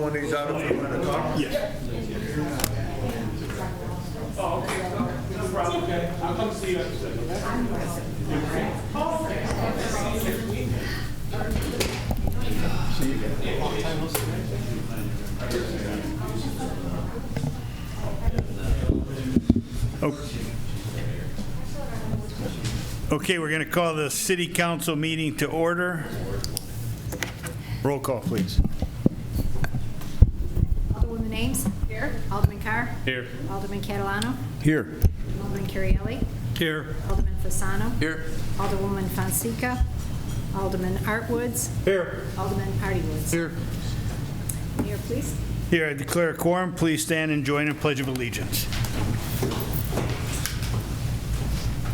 one of these out if you want to talk? Yes. Oh, okay. No problem. Okay. I'll come see you at the second. Okay, we're going to call the city council meeting to order. Roll call, please. Alderwoman Ames. Here. Alderman Carr. Here. Alderman Catalano. Here. Alderman Carielli. Here. Alderman Fasano. Here. Alderwoman Fonseca. Alderman Artwoods. Here. Alderman Partywoods. Here. Mayor, please. Here, I declare a quorum. Please stand and join in Pledge of Allegiance.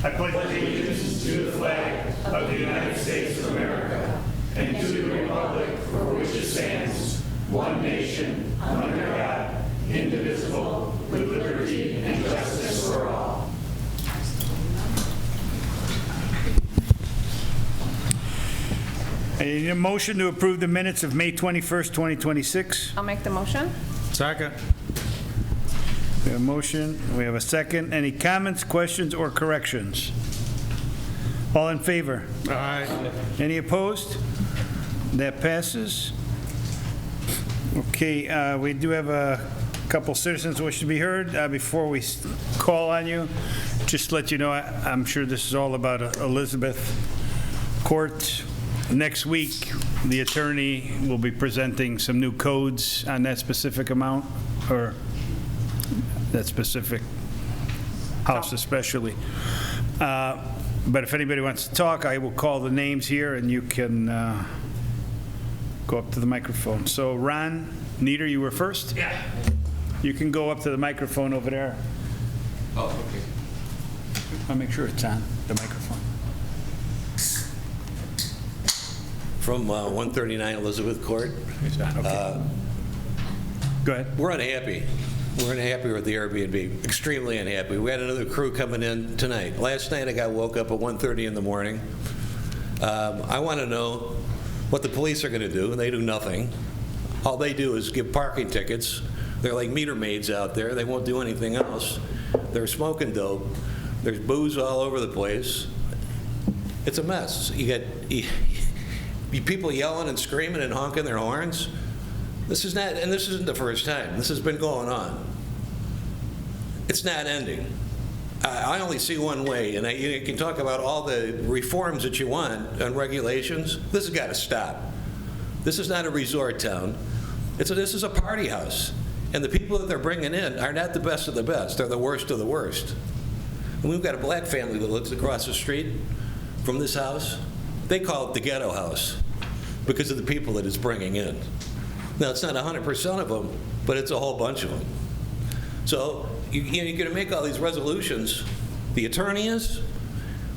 I pledge allegiance to the flag of the United States of America and to the republic for which it stands, one nation, under God, indivisible, with liberty and justice for all. I need a motion to approve the minutes of May 21st, 2026. I'll make the motion. Second. We have a motion, we have a second. Any comments, questions, or corrections? All in favor? Aye. Any opposed? That passes. Okay, we do have a couple citizens wish to be heard. Before we call on you, just to let you know, I'm sure this is all about Elizabeth Court. Next week, the attorney will be presenting some new codes on that specific amount, or that specific house especially. But if anybody wants to talk, I will call the names here and you can go up to the microphone. So Ron Nieder, you were first? Yeah. You can go up to the microphone over there. Oh, okay. I'll make sure it's on, the microphone. From 139 Elizabeth Court. Okay. Go ahead. We're unhappy. We're unhappy with the Airbnb, extremely unhappy. We had another crew coming in tonight. Last night I got woke up at 1:30 in the morning. I want to know what the police are going to do, and they do nothing. All they do is give parking tickets. They're like meter maids out there. They won't do anything else. They're smoking dope. There's booze all over the place. It's a mess. You got people yelling and screaming and honking their horns. This is not, and this isn't the first time. This has been going on. It's not ending. I only see one way, and you can talk about all the reforms that you want on regulations. This has got to stop. This is not a resort town. This is a party house, and the people that they're bringing in are not the best of the best. They're the worst of the worst. And we've got a black family that lives across the street from this house. They call it the ghetto house because of the people that it's bringing in. Now, it's not 100% of them, but it's a whole bunch of them. So you're going to make all these resolutions. The attorney is,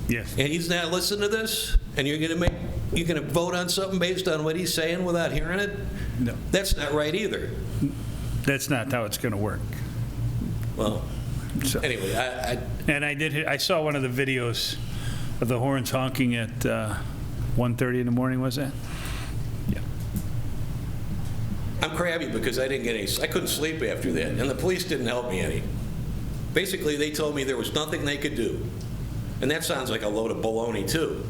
Yes. and he's not listening to this, and you're going to vote on something based on what he's saying without hearing it? No. That's not right either. That's not how it's going to work. Well, So. anyway, And I saw one of the videos of the horns honking at 1:30 in the morning, was that? Yeah. I'm crabby because I couldn't sleep after that, and the police didn't help me any. Basically, they told me there was nothing they could do, and that sounds like a load of baloney too.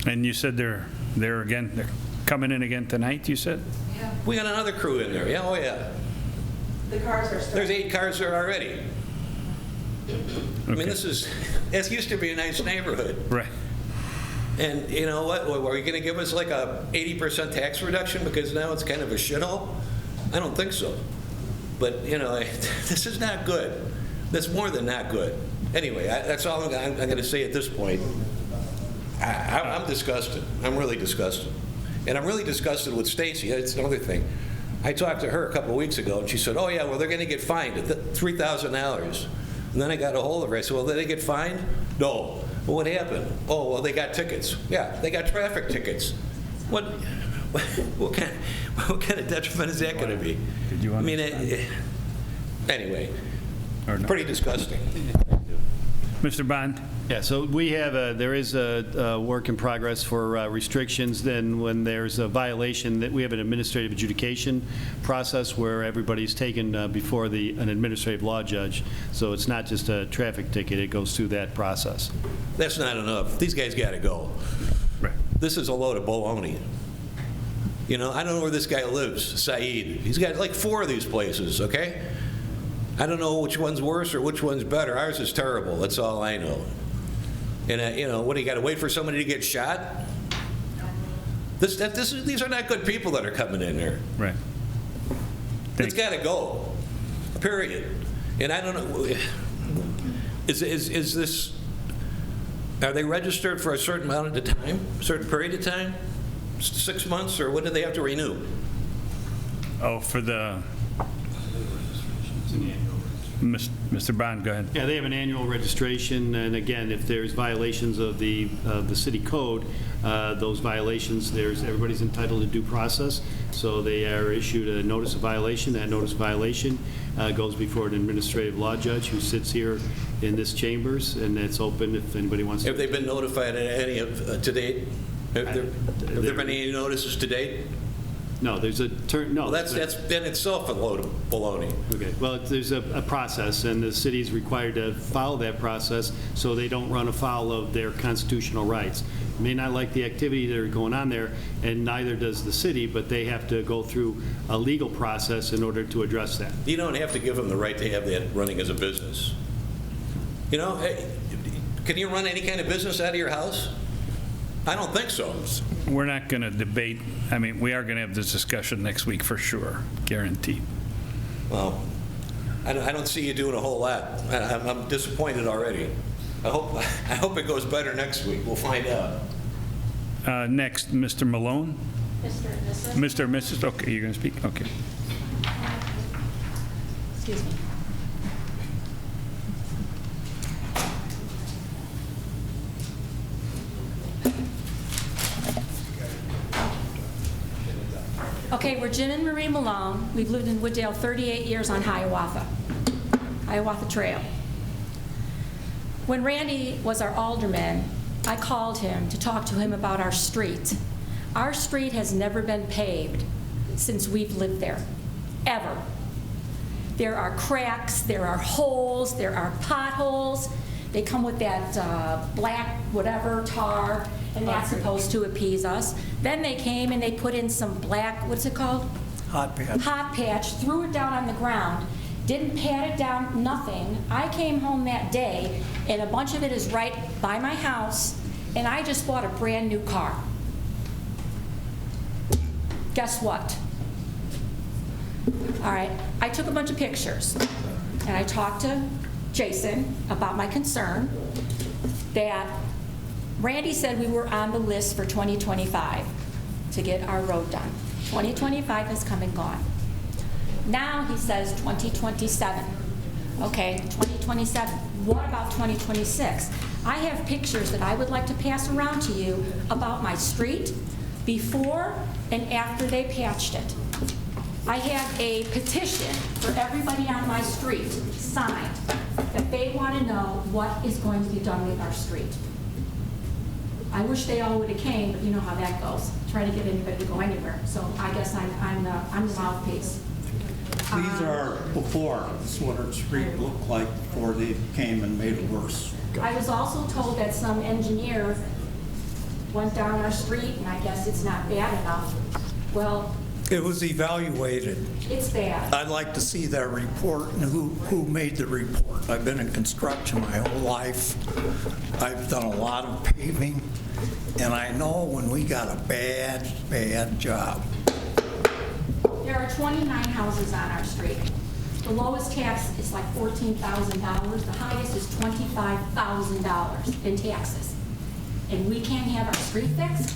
And you said they're coming in again tonight, you said? We got another crew in there. Yeah, oh yeah. The cars are starting. There's 8 cars there already. I mean, this used to be a nice neighborhood. Right. And you know what? Are you going to give us like a 80% tax reduction because now it's kind of a shithole? I don't think so. But, this is not good. That's more than not good. Anyway, that's all I'm going to say at this point. I'm disgusted. I'm really disgusted. And I'm really disgusted with Stacy. That's another thing. I talked to her a couple of weeks ago, and she said, oh, yeah, well, they're going to get fined at $3,000. And then I got a hold of her. I said, well, did they get fined? No. Well, what happened? Oh, well, they got tickets. Yeah, they got traffic tickets. What kind of detriment is that going to be? Did you I mean, anyway, pretty disgusting. Mr. Bond? Yeah, so there is a work in progress for restrictions. Then when there's a violation, that we have an administrative adjudication process where everybody's taken before an administrative law judge. So it's not just a traffic ticket, it goes through that process. That's not enough. These guys got to go. Right. This is a load of baloney. You know, I don't know where this guy lives, Saeed. He's got like 4 of these places, okay? I don't know which one's worse or which one's better. Ours is terrible. That's all I know. And, you know, what, do you got to wait for somebody to get shot? These are not good people that are coming in here. Right. It's got to go, period. And I don't know, is this, are they registered for a certain amount of time, a certain period of time? 6 months, or what do they have to renew? Oh, for the, Mr. Bond, go ahead. Yeah, they have an annual registration, and again, if there's violations of the city code, those violations, everybody's entitled to due process, so they are issued a notice of violation. That notice of violation goes before an administrative law judge who sits here in this chambers, and it's open if anybody wants to. Have they been notified at any of, to date? Have there been any notices to date? No, there's a turn, no. Well, that's in itself a load of baloney. Okay, well, there's a process, and the city's required to follow that process so they don't run afoul of their constitutional rights. May not like the activity that are going on there, and neither does the city, but they have to go through a legal process in order to address that. You don't have to give them the right to have that running as a business. You know, can you run any kind of business out of your house? I don't think so. We're not going to debate, I mean, we are going to have this discussion next week for sure, guaranteed. Well, I don't see you doing a whole lot. I'm disappointed already. I hope it goes better next week. We'll find out. Next, Mr. Malone? Mr. and Mrs. Mr. or Mrs.? Okay, you're going to speak? Okay. Excuse me. Okay, we're Jim and Marie Malone. We've lived in Wooddale 38 years on Hiawatha Trail. When Randy was our alderman, I called him to talk to him about our street. Our street has never been paved since we've lived there, ever. There are cracks, there are holes, there are potholes. They come with that black whatever tar, and that's supposed to appease us. Then they came and they put in some black, what's it called? Hot patch. Hot patch, threw it down on the ground, didn't pat it down, nothing. I came home that day, and a bunch of it is right by my house, and I just bought a brand new car. Guess what? All right, I took a bunch of pictures, and I talked to Jason about my concern that Randy said we were on the list for 2025 to get our road done. 2025 has come and gone. Now he says 2027. Okay, 2027. What about 2026? I have pictures that I would like to pass around to you about my street before and after they patched it. I have a petition for everybody on my street signed that they want to know what is going to be done with our street. I wish they all would have came, but you know how that goes. Try to get anybody to go anywhere. So I guess I'm the mouthpiece. These are before, this is what our street looked like before they came and made it worse. I was also told that some engineer went down our street, and I guess it's not bad enough. Well, It was evaluated. it's bad. I'd like to see that report and who made the report. I've been in construction my whole life. I've done a lot of paving, and I know when we got a bad job. There are 29 houses on our street. The lowest tax is like $14,000. The highest is $25,000 in taxes. And we can't have our street fixed?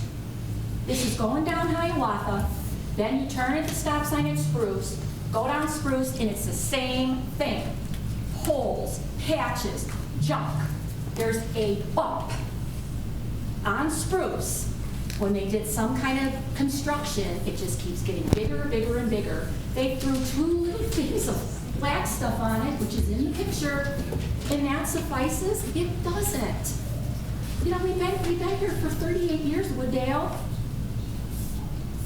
This is going down Hiawatha, then you turn at the stop sign at Spruce, go down Spruce, and it's the same thing. Holes, patches, junk. There's a bump on Spruce. When they did some kind of construction, it just keeps getting bigger, bigger, and bigger. They threw 2 little things of black stuff on it, which is in the picture, and that suffices? It doesn't. You know, we've been here for 38 years, Wooddale.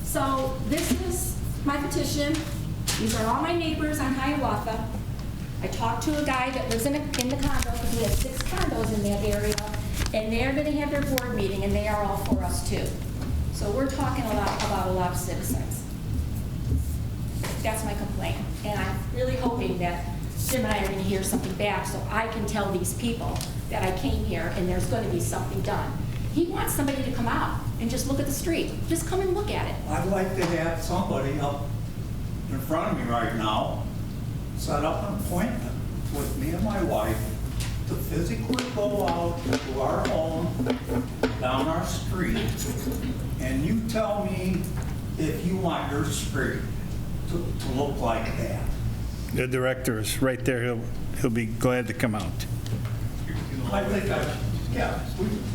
So this is my petition. These are all my neighbors on Hiawatha. I talked to a guy that lives in the condo, because we have 6 condos in that area, and they're gonna have their board meeting, and they are all for us too. So we're talking about a lot of citizens. That's my complaint, and I'm really hoping that Jim and I are gonna hear something back, so I can tell these people that I came here, and there's gonna be something done. He wants somebody to come out and just look at the street. Just come and look at it. I'd like to have somebody up in front of me right now set up an appointment with me and my wife to physically go out to our home down our street, and you tell me if you want your street to look like that. The director is right there. He'll be glad to come out. I think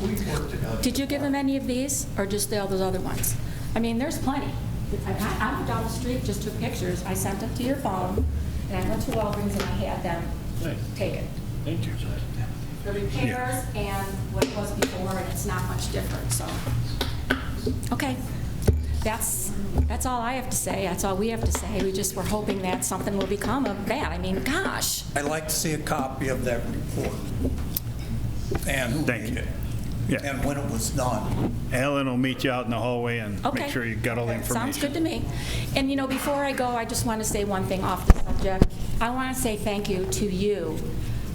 we work together. Did you give him any of these, or just all those other ones? I mean, there's plenty. I went down the street, just took pictures. I sent them to your phone, and I went to Walgreens and I had them take it. Thank you. The repairs and what it was before, and it's not much different, so. Okay. That's all I have to say. That's all we have to say. We're hoping that something will become of that. I mean, gosh. I'd like to see a copy of that report and who Thank made you. it Yeah. and when it was done. Alan will meet you out in the hallway and Okay. make sure you got all the Okay, information. Sounds good to me. And, you know, before I go, I just want to say one thing off the subject. I want to say thank you to you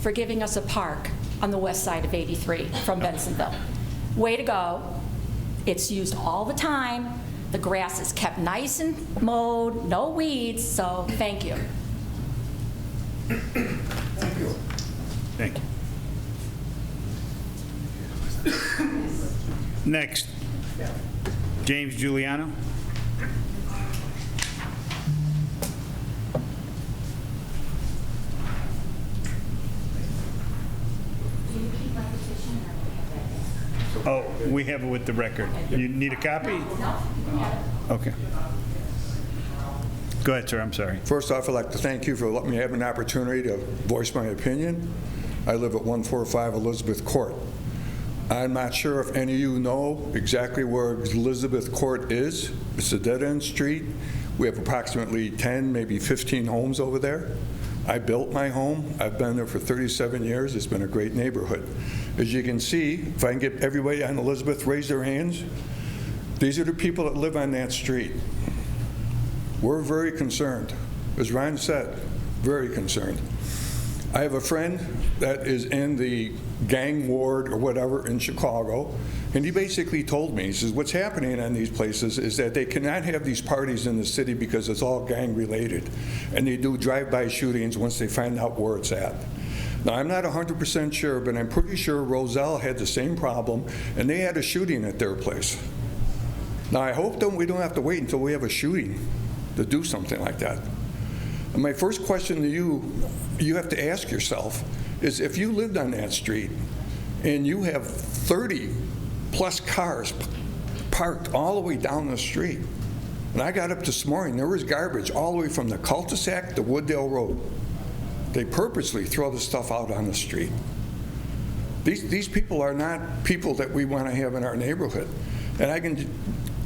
for giving us a park on the west side of 83 from Bensonville. Way to go. It's used all the time. The grass is kept nice and mowed, no weeds, so thank you. Thank you. Thank you. Next, James Giuliano. Oh, we have it with the record. You need a copy? Okay. Go ahead, sir, I'm sorry. First off, I'd like to thank you for letting me have an opportunity to voice my opinion. I live at 145 Elizabeth Court. I'm not sure if any of you know exactly where Elizabeth Court is. It's a dead-end street. We have approximately 10, maybe 15 homes over there. I built my home. I've been there for 37 years. It's been a great neighborhood. As you can see, if I can get everybody on Elizabeth, raise their hands. These are the people that live on that street. We're very concerned. As Ron said, very concerned. I have a friend that is in the gang ward or whatever in Chicago, and he basically told me, he says, what's happening on these places is that they cannot have these parties in the city because it's all gang related, and they do drive-by shootings once they find out where it's at. Now, I'm not 100% sure, but I'm pretty sure Roselle had the same problem, and they had a shooting at their place. Now, I hope we don't have to wait until we have a shooting to do something like that. And my first question to you have to ask yourself, is if you lived on that street and you have 30-plus cars parked all the way down the street, and I got up this morning, there was garbage all the way from the cul-de-sac to Wooddale Road. They purposely throw the stuff out on the street. These people are not people that we want to have in our neighborhood. And I can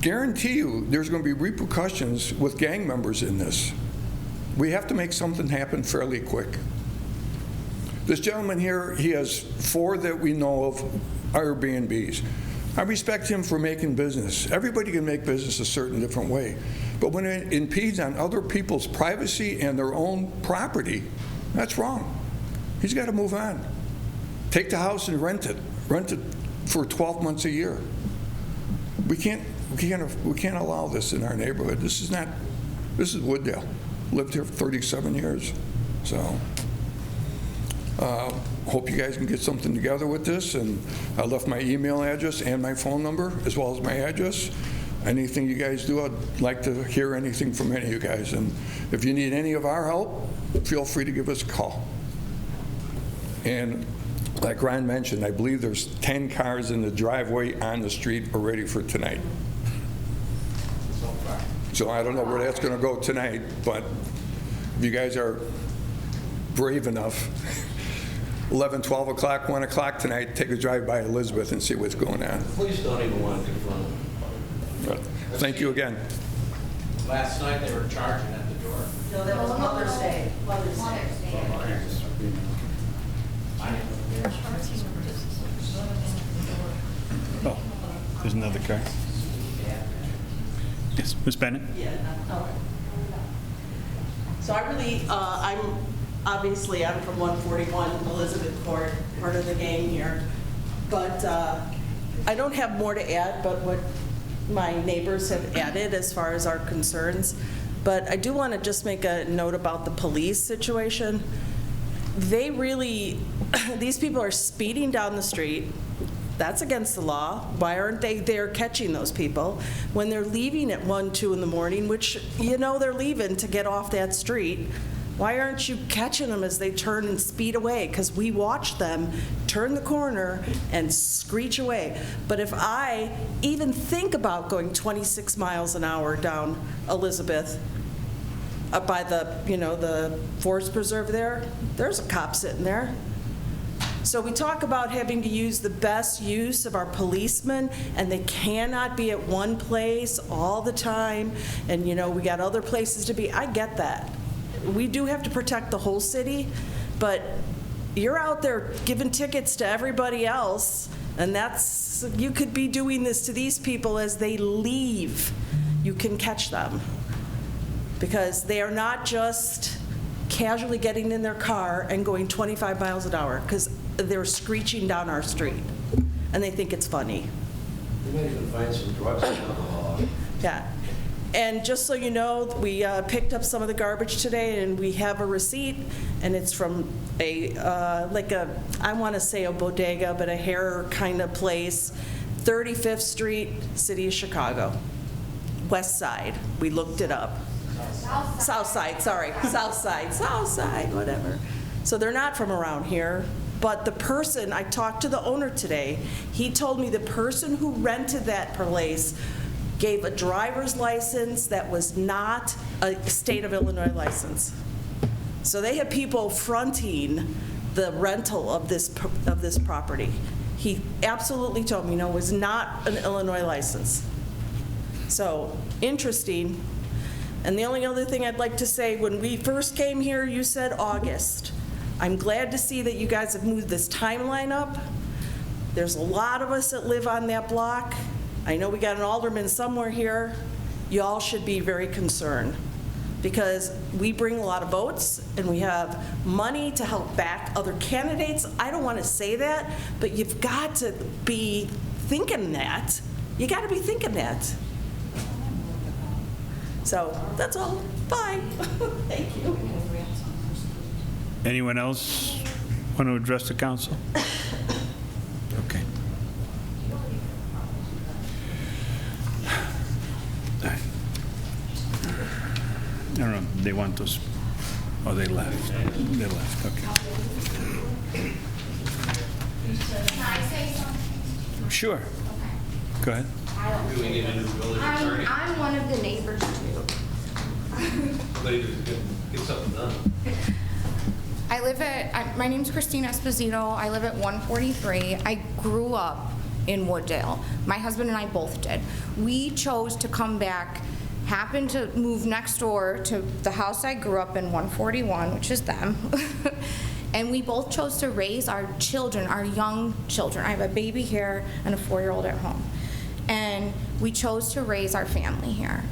guarantee you there's going to be repercussions with gang members in this. We have to make something happen fairly quick. This gentleman here, he has 4 that we know of Airbnbs. I respect him for making business. Everybody can make business a certain different way. But when it impedes on other people's privacy and their own property, that's wrong. He's got to move on. Take the house and rent it. Rent it for 12 months a year. We can't allow this in our neighborhood. This is Wooddale. Lived here for 37 years. So, hope you guys can get something together with this. And I left my email address and my phone number, as well as my address. Anything you guys do, I'd like to hear anything from any of you guys. And if you need any of our help, feel free to give us a call. And like Ron mentioned, I believe there's 10 cars in the driveway on the street already for tonight. So I don't know where that's going to go tonight, but if you guys are brave enough, 11, 12 o'clock, 1 o'clock tonight, take a drive by Elizabeth and see what's going on. Police don't even want to confront them. But thank you again. Last night, they were charging at the door. No, that was Mother's Day. Mother's Day. Oh, there's another car. Yes, Ms. Bennett? So I really, I'm from 141 Elizabeth Court, part of the gang here. But I don't have more to add but what my neighbors have added as far as our concerns. But I do want to just make a note about the police situation. They really, these people are speeding down the street. That's against the law. Why aren't they there catching those people? When they're leaving at 1, 2 in the morning, which you know they're leaving to get off that street, why aren't you catching them as they turn and speed away? Because we watch them turn the corner and screech away. But if I even think about going 26 miles an hour down Elizabeth, up by the, the forest preserve there's a cop sitting there. So we talk about having to use the best use of our policemen, and they cannot be at one place all the time, and we got other places to be. I get that. We do have to protect the whole city, but you're out there giving tickets to everybody else, and you could be doing this to these people as they leave. You can catch them because they are not just casually getting in their car and going 25 miles an hour because they're screeching down our street, and they think it's funny. You might even find some drugs and alcohol. Yeah. And just so you know, we picked up some of the garbage today, and we have a receipt, and it's from I want to say a bodega, but a hair kind of place, 35th Street, City of Chicago, West Side. We looked it up. South Side, sorry. South Side, whatever. So they're not from around here. But the person, I talked to the owner today, he told me the person who rented that place gave a driver's license that was not a state of Illinois license. So they had people fronting the rental of this property. He absolutely told me, no, it was not an Illinois license. So, interesting. And the only other thing I'd like to say, when we first came here, you said August. I'm glad to see that you guys have moved this timeline up. There's a lot of us that live on that block. I know we got an alderman somewhere here. Y'all should be very concerned because we bring a lot of votes and we have money to help back other candidates. I don't want to say that, but you've got to be thinking that. You got to be thinking that. So that's all. Bye. Thank you. Anyone else want to address the council? Okay. I don't know, they want us, oh, they left. They left, okay. Can I say something? Sure. Go ahead. Do we need a new village attorney? I'm one of the neighbors too. Get something done. I live at, my name's Christine Esposito. I live at 143. I grew up in Wooddale. My husband and I both did. We chose to come back, happened to move next door to the house I grew up in, 141, which is them. And we both chose to raise our children, our young children. I have a baby here and a 4-year-old at home. And we chose to raise our family here.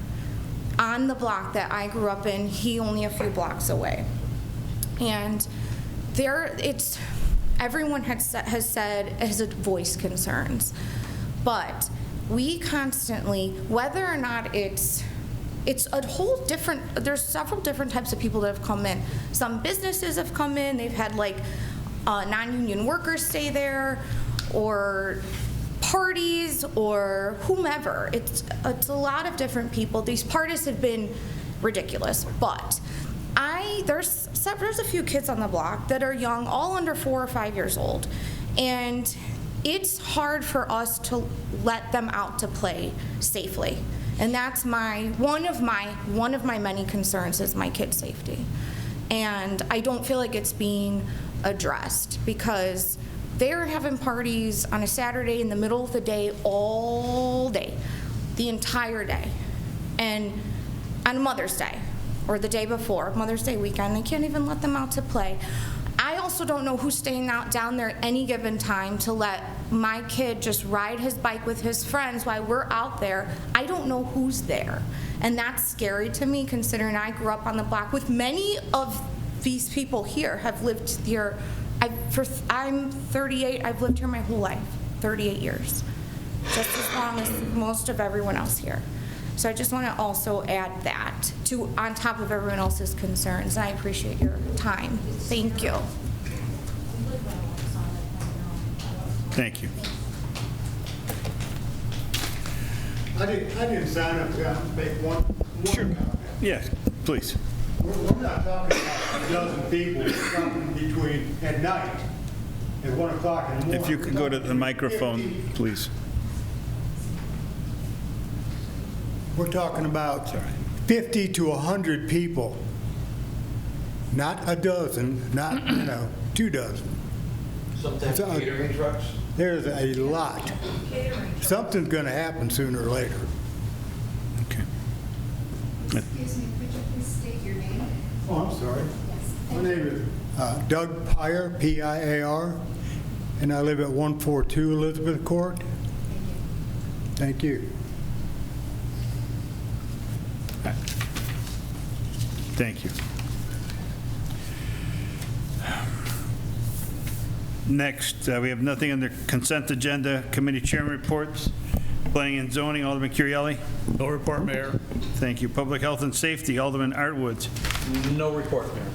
On the block that I grew up in, he only a few blocks away. And everyone has voiced concerns. But we constantly, whether or not it's a whole different, there's several different types of people that have come in. Some businesses have come in, they've had like non-union workers stay there, or parties, or whomever. It's a lot of different people. These parties have been ridiculous, but there's a few kids on the block that are young, all under 4 or 5 years old, and it's hard for us to let them out to play safely. And that's one of my many concerns is my kids' safety. And I don't feel like it's being addressed because they're having parties on a Saturday in the middle of the day all day, the entire day. And on Mother's Day or the day before, Mother's Day weekend, they can't even let them out to play. I also don't know who's staying out down there at any given time to let my kid just ride his bike with his friends while we're out there. I don't know who's there. And that's scary to me considering I grew up on the block with many of these people here have lived here. I'm 38, I've lived here my whole life, 38 years, just as long as most of everyone else here. So I just want to also add that to on top of everyone else's concerns. I appreciate your time. Thank you. Thank you. I didn't sign up to make one comment. Yes, please. We're not talking about a dozen people coming between at night at 1 o'clock in the morning. If you could go to the microphone, please. We're talking about 50 to 100 people, not a dozen, not 2 dozen. Sometimes catering trucks? There's a lot. Something's going to happen sooner or later. Okay. Excuse me, could you please state your name? Oh, I'm sorry. Yes. My name is Doug Piar, P-I-A-R, and I live at 142 Elizabeth Court. Thank you. Thank you. Next, we have nothing on the consent agenda. Committee chairman reports. Planning and zoning, Alderman Curielli. No report, Mayor. Thank you. Public health and safety, Alderman Artwoods. No report, Mayor.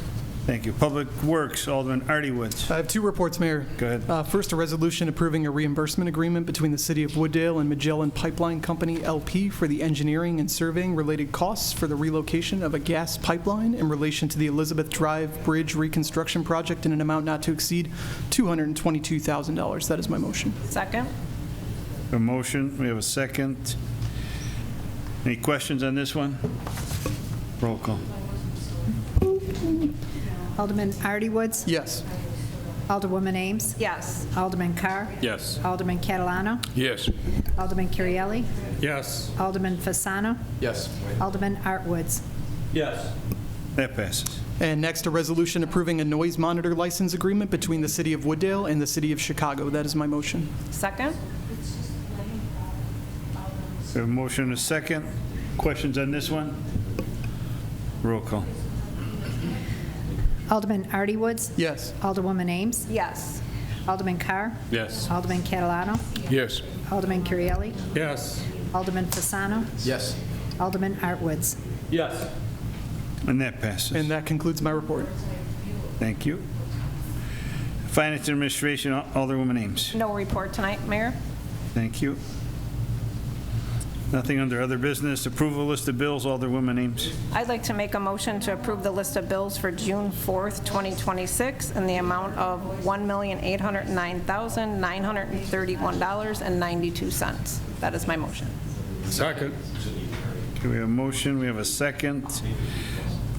Thank you. Public works, Alderman Artie Woods. I have 2 reports, Mayor. Go ahead. First, a resolution approving a reimbursement agreement between the City of Wooddale and Magellan Pipeline Company, LP, for the engineering and surveying related costs for the relocation of a gas pipeline in relation to the Elizabeth Drive Bridge reconstruction project in an amount not to exceed $222,000. That is my motion. Second. A motion, we have a second. Any questions on this one? Roll call. Alderman Artie Woods. Yes. Alderwoman Ames. Yes. Alderman Carr. Yes. Alderman Catalano. Yes. Alderman Curielli. Yes. Alderman Fasano. Yes. Alderman Artwoods. Yes. That passes. And next, a resolution approving a noise monitor license agreement between the City of Wooddale and the City of Chicago. That is my motion. Second? We have a motion and a second. Questions on this one? Roll call. Alderman Artie Woods. Yes. Alderwoman Ames. Yes. Alderman Carr. Yes. Alderman Catalano. Yes. Alderman Curielli. Yes. Alderman Fasano. Yes. Alderman Artwoods. Yes. And that passes. And that concludes my report. Thank you. Finance and Administration, Alderwoman Ames. No report tonight, Mayor. Thank you. Nothing under other business. Approval list of bills, Alderwoman Ames. I'd like to make a motion to approve the list of bills for June 4th, 2026 in the amount of $1,809,931.92. That is my motion. Second. Okay, we have a motion, we have a second.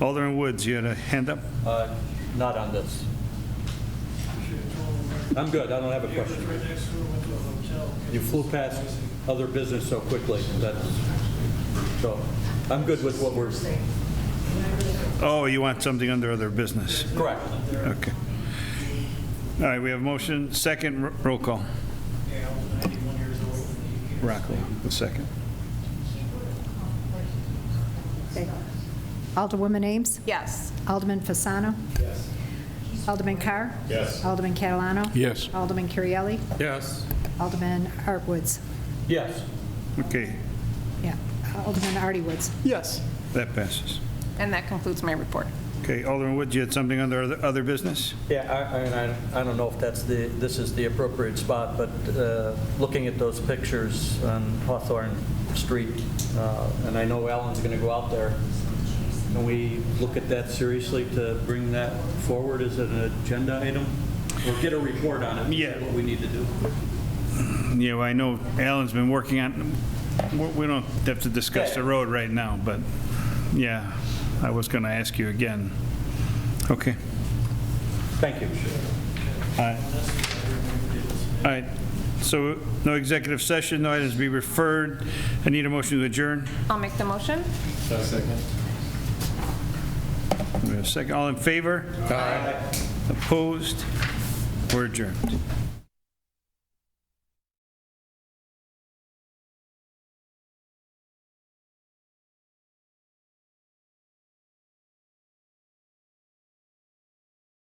Alderman Woods, you had a hand up? Not on this. I'm good, I don't have a question. You flew past other business so quickly, so I'm good with what we're saying. Oh, you want something under other business? Correct. Okay. All right, we have motion, second, roll call. Rockwell, a second. Okay. Alderwoman Ames. Yes. Alderman Fasano. Yes. Alderman Carr. Yes. Alderman Catalano. Yes. Alderman Curielli. Yes. Alderman Artwoods. Yes. Okay, Yeah. Alderman Artie Woods. Yes. that passes. And that concludes my report. Okay, Alderman Woods, you had something under other business? Yeah, I don't know if this is the appropriate spot, but looking at those pictures on Hawthorne Street, and I know Alan's going to go out there, can we look at that seriously to bring that forward as an agenda item? Or get a report on it? Yeah. What we need to do. Yeah, well, I know Alan's been working on, we don't have to discuss the road right now, but yeah, I was going to ask you again Okay. Thank you. All right. All right. So no executive session, no items to be referred. I need a motion to adjourn. I'll make the motion. We have a second. All in favor? Aye. Opposed? We're adjourned.